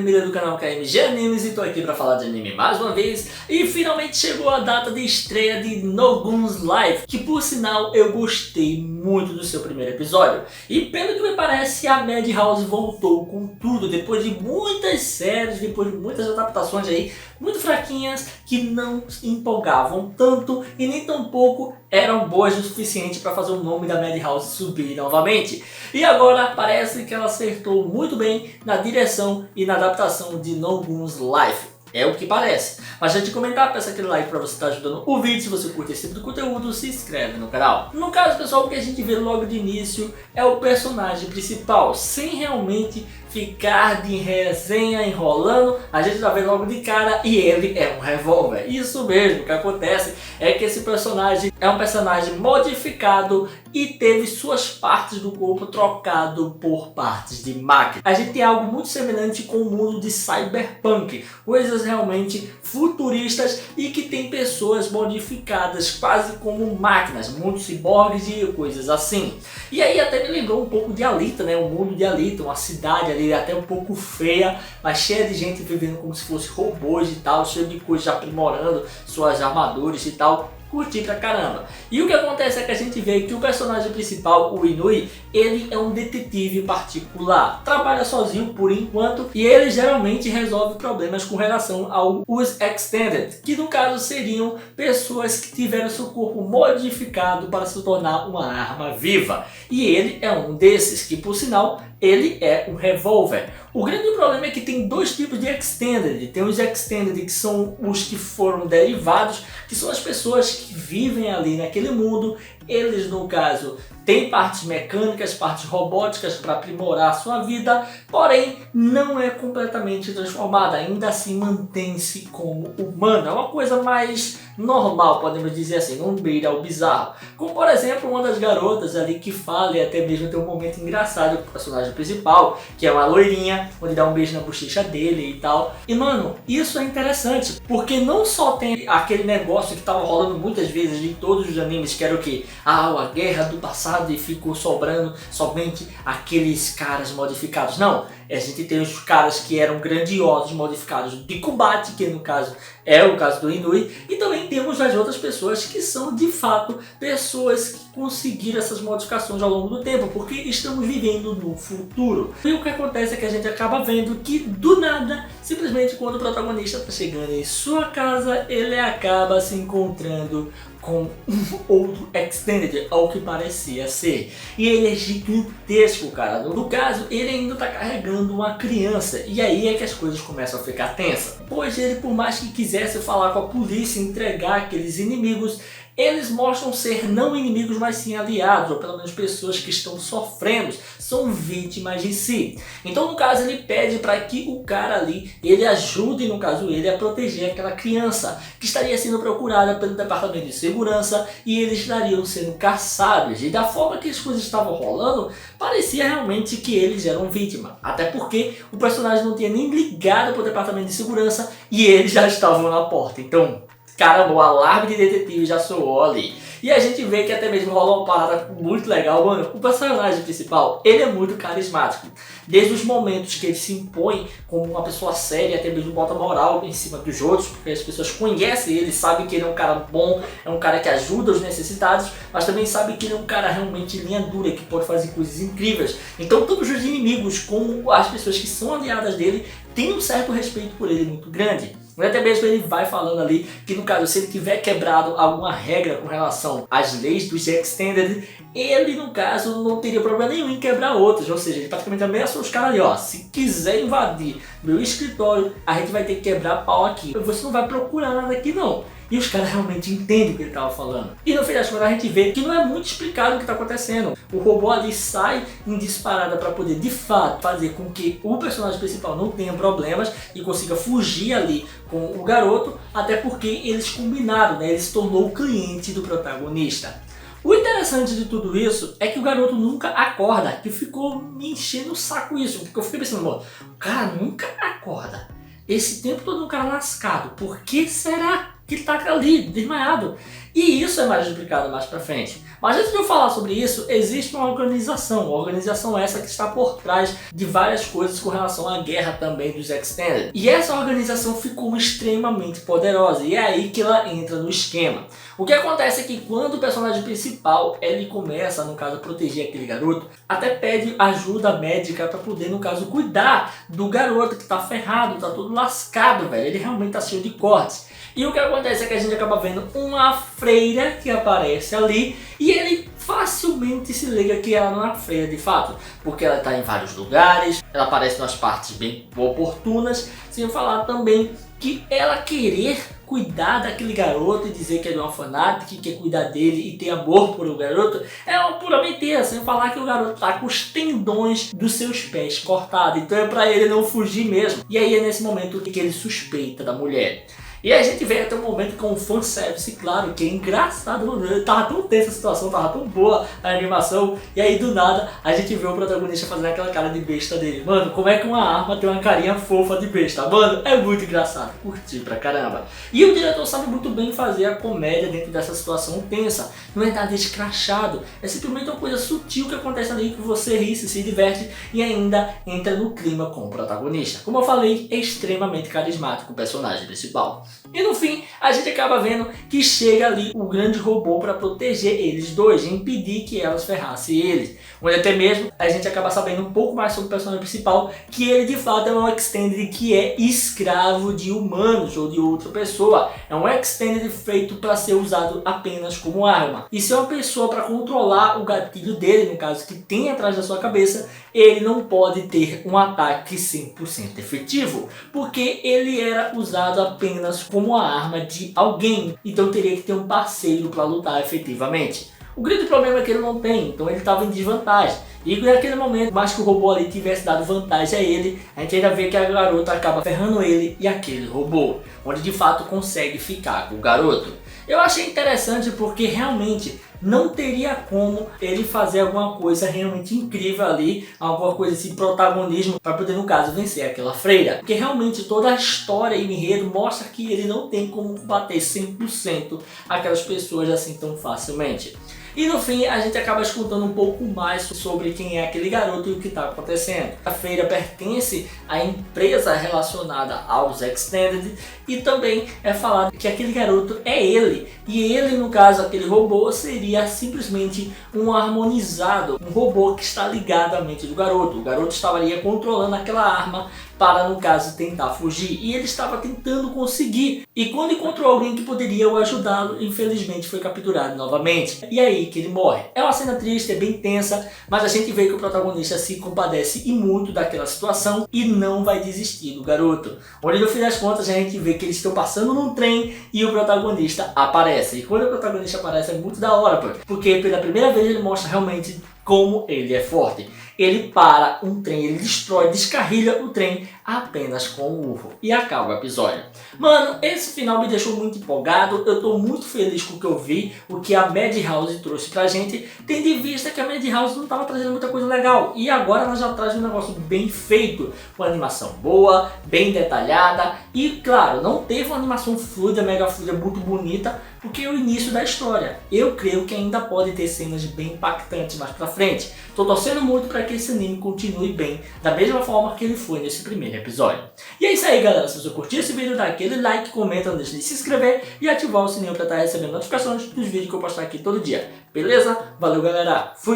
Mira do canal KMG Animes e tô aqui pra falar de anime mais uma vez. E finalmente chegou a data de estreia de No Guns Life, que por sinal eu gostei muito do seu primeiro episódio. E pelo que me parece, a Madhouse voltou com tudo, depois de muitas séries, depois de muitas adaptações aí, muito fraquinhas, que não empolgavam tanto e nem tampouco eram boas o suficiente para fazer o nome da Madhouse subir novamente. E agora parece que ela acertou muito bem na direção e na adaptação de No Guns Life. É o que parece. Mas antes de comentar, peça aquele like para você estar ajudando o vídeo. Se você curte esse tipo de conteúdo, se inscreve no canal. No caso, pessoal, o que a gente vê logo de início é o personagem principal. Sem realmente ficar de resenha enrolando, a gente já vê logo de cara e ele é um revólver. Isso mesmo, o que acontece é que esse personagem é um personagem modificado e teve suas partes do corpo trocado por partes de máquina. A gente tem algo muito semelhante com o mundo de Cyberpunk, coisas realmente futuristas e que tem pessoas modificadas quase como máquinas, muitos ciborgues e coisas assim. E aí até me lembrou um pouco de Alita, né? O mundo de Alita, uma cidade ali até um pouco feia, mas cheia de gente vivendo como se fosse robôs e tal, cheio de coisas aprimorando suas armaduras e tal. Curti pra caramba. E o que acontece é que a gente vê que o personagem principal, o Inui, ele é um detetive particular. Trabalha sozinho por enquanto e ele geralmente resolve problemas com relação aos Extended, que no caso seriam pessoas que tiveram seu corpo modificado para se tornar uma arma viva. E ele é um desses, que por sinal, ele é um revólver. O grande problema é que tem dois tipos de Extended. Tem os Extended que são os que foram derivados, que são as pessoas que vivem ali naquele mundo. Eles, no caso, têm partes mecânicas, partes robóticas para aprimorar a sua vida, porém não é completamente transformada, ainda assim mantém-se como humano. É uma coisa mais normal, podemos dizer assim, não beira ao bizarro. Como por exemplo, uma das garotas ali que fala e até mesmo tem um momento engraçado com o personagem principal, que é uma loirinha, onde dá um beijo na bochecha dele e tal. E mano, isso é interessante, porque não só tem aquele negócio que tava rolando muitas vezes em todos os animes, que era o que? A guerra do passado e ficou sobrando somente aqueles caras modificados. Não, a gente tem os caras que eram grandiosos modificados de combate, que no caso é o caso do Inui, e também temos as outras pessoas que são de fato pessoas que conseguiram essas modificações ao longo do tempo, porque estamos vivendo no futuro. E o que acontece é que a gente acaba vendo que do nada, simplesmente quando o protagonista está chegando em sua casa, ele acaba se encontrando com um outro Extended, ao que parecia ser. E ele é gigantesco, cara. No caso, ele ainda está carregando uma criança. E aí é que as coisas começam a ficar tensas. Pois ele, por mais que quisesse falar com a polícia e entregar aqueles inimigos, eles mostram ser não inimigos, mas sim aliados, ou pelo menos pessoas que estão sofrendo, são vítimas de si. Então, no caso, ele pede para que o cara ali, ele ajude, no caso ele, a proteger aquela criança, que estaria sendo procurada pelo Departamento de Segurança, e eles estariam sendo caçados. E da forma que as coisas estavam rolando, parecia realmente que eles eram vítimas. Até porque o personagem não tinha nem ligado para o Departamento de Segurança, e eles já estavam na porta. Então, caramba, o alarme de detetive já soou ali. E a gente vê que até mesmo rola uma parada muito legal, mano. O personagem principal, ele é muito carismático. Desde os momentos que ele se impõe como uma pessoa séria, até mesmo bota moral em cima dos outros, porque as pessoas conhecem ele, sabem que ele é um cara bom, é um cara que ajuda os necessitados, mas também sabem que ele é um cara realmente linha dura, que pode fazer coisas incríveis. Então todos os inimigos, como as pessoas que são aliadas dele, têm um certo respeito por ele muito grande. Até mesmo ele vai falando ali que no caso, se ele tiver quebrado alguma regra com relação às leis dos Extended, ele no caso não teria problema nenhum em quebrar outras. Ou seja, ele praticamente ameaçou os caras ali, ó, se quiser invadir meu escritório, a gente vai ter que quebrar pau aqui. Você não vai procurar nada aqui não. E os caras realmente entendem o que ele estava falando. E no fim das contas a gente vê que não é muito explicado o que está acontecendo. O robô ali sai em disparada para poder de fato fazer com que o personagem principal não tenha problemas e consiga fugir ali com o garoto, até porque eles combinaram, né? Ele se tornou o cliente do protagonista. O interessante de tudo isso é que o garoto nunca acorda, que ficou me enchendo o saco isso, porque eu fiquei pensando, mano, o cara nunca acorda. Esse tempo todo um cara lascado, por que será? que tá ali, desmaiado. E isso é mais explicado mais pra frente. Mas antes de eu falar sobre isso, existe uma organização essa que está por trás de várias coisas com relação à guerra também dos Extended. E essa organização ficou extremamente poderosa, e é aí que ela entra no esquema. O que acontece é que quando o personagem principal, ele começa, no caso, a proteger aquele garoto, até pede ajuda médica pra poder, no caso, cuidar do garoto que tá ferrado, tá todo lascado, velho. Ele realmente tá cheio de cortes. E o que acontece é que a gente acaba vendo uma freira que aparece ali e ele facilmente se liga que ela não é uma freira de fato, porque ela está em vários lugares, ela aparece nas partes bem oportunas, sem falar também que ela querer cuidar daquele garoto e dizer que é de um orfanato, que quer cuidar dele e ter amor por o garoto, é uma pura mentira, sem falar que o garoto tá com os tendões dos seus pés cortados, então é pra ele não fugir mesmo. E aí é nesse momento que ele suspeita da mulher. E a gente vê até um momento com o fanservice, claro, que é engraçado, tava tão tensa a situação, tava tão boa a animação, e aí do nada a gente vê o protagonista fazendo aquela cara de besta dele. Mano, como é que uma arma tem uma carinha fofa de besta? Mano, é muito engraçado, curti pra caramba. E o diretor sabe muito bem fazer a comédia dentro dessa situação tensa, não é nada escrachado, é simplesmente uma coisa sutil que acontece ali que você ri, se diverte e ainda entra no clima com o protagonista. Como eu falei, é extremamente carismático o personagem principal. E no fim, a gente acaba vendo que chega ali o grande robô para proteger eles dois, e impedir que elas ferrassem eles. Onde até mesmo a gente acaba sabendo um pouco mais sobre o personagem principal, que ele de fato é um Extended que é escravo de humanos ou de outra pessoa. É um Extended feito para ser usado apenas como arma. E se é uma pessoa para controlar o gatilho dele, no caso que tem atrás da sua cabeça, ele não pode ter um ataque 100% efetivo, porque ele era usado apenas como a arma de alguém, então teria que ter um parceiro para lutar efetivamente. O grande problema é que ele não tem, então ele estava em desvantagem. E naquele momento, mais que o robô ali tivesse dado vantagem a ele, a gente ainda vê que a garota acaba ferrando ele e aquele robô, onde de fato consegue ficar com o garoto. Eu achei interessante porque realmente não teria como ele fazer alguma coisa realmente incrível ali, alguma coisa assim, protagonismo, para poder no caso vencer aquela freira. Porque realmente toda a história e o enredo mostra que ele não tem como combater 100% aquelas pessoas assim tão facilmente. E no fim a gente acaba escutando um pouco mais sobre quem é aquele garoto e o que está acontecendo. A freira pertence à empresa relacionada aos Extended e também é falado que aquele garoto é ele. E ele, no caso, aquele robô, seria simplesmente um harmonizado, um robô que está ligado à mente do garoto. O garoto estaria controlando aquela arma para, no caso, tentar fugir. E ele estava tentando conseguir. E quando encontrou alguém que poderia o ajudá-lo, infelizmente foi capturado novamente. E aí que ele morre. É uma cena triste, é bem tensa, mas a gente vê que o protagonista se compadece e muito daquela situação e não vai desistir do garoto. Onde no fim das contas a gente vê que eles estão passando num trem e o protagonista aparece. E quando o protagonista aparece é muito da hora, porque pela primeira vez ele mostra realmente como ele é forte. Ele para um trem, ele destrói, descarrilha o trem apenas com o urro. E acaba o episódio. Mano, esse final me deixou muito empolgado. Eu tô muito feliz com o que eu vi, o que a Madhouse trouxe pra gente. Tendo em vista que a Madhouse não tava trazendo muita coisa legal. E agora ela já traz um negócio bem feito. Com animação boa, bem detalhada. E claro, não teve uma animação fluida, mega fluida, muito bonita, porque é o início da história. Eu creio que ainda pode ter cenas bem impactantes mais pra frente. Tô torcendo muito para que esse anime continue bem, da mesma forma que ele foi nesse primeiro episódio. E é isso aí, galera. Se você curtiu esse vídeo, dá aquele like, comenta, não deixe de se inscrever e ativar o sininho para estar recebendo notificações dos vídeos que eu postar aqui todo dia. Beleza? Valeu, galera. Fui!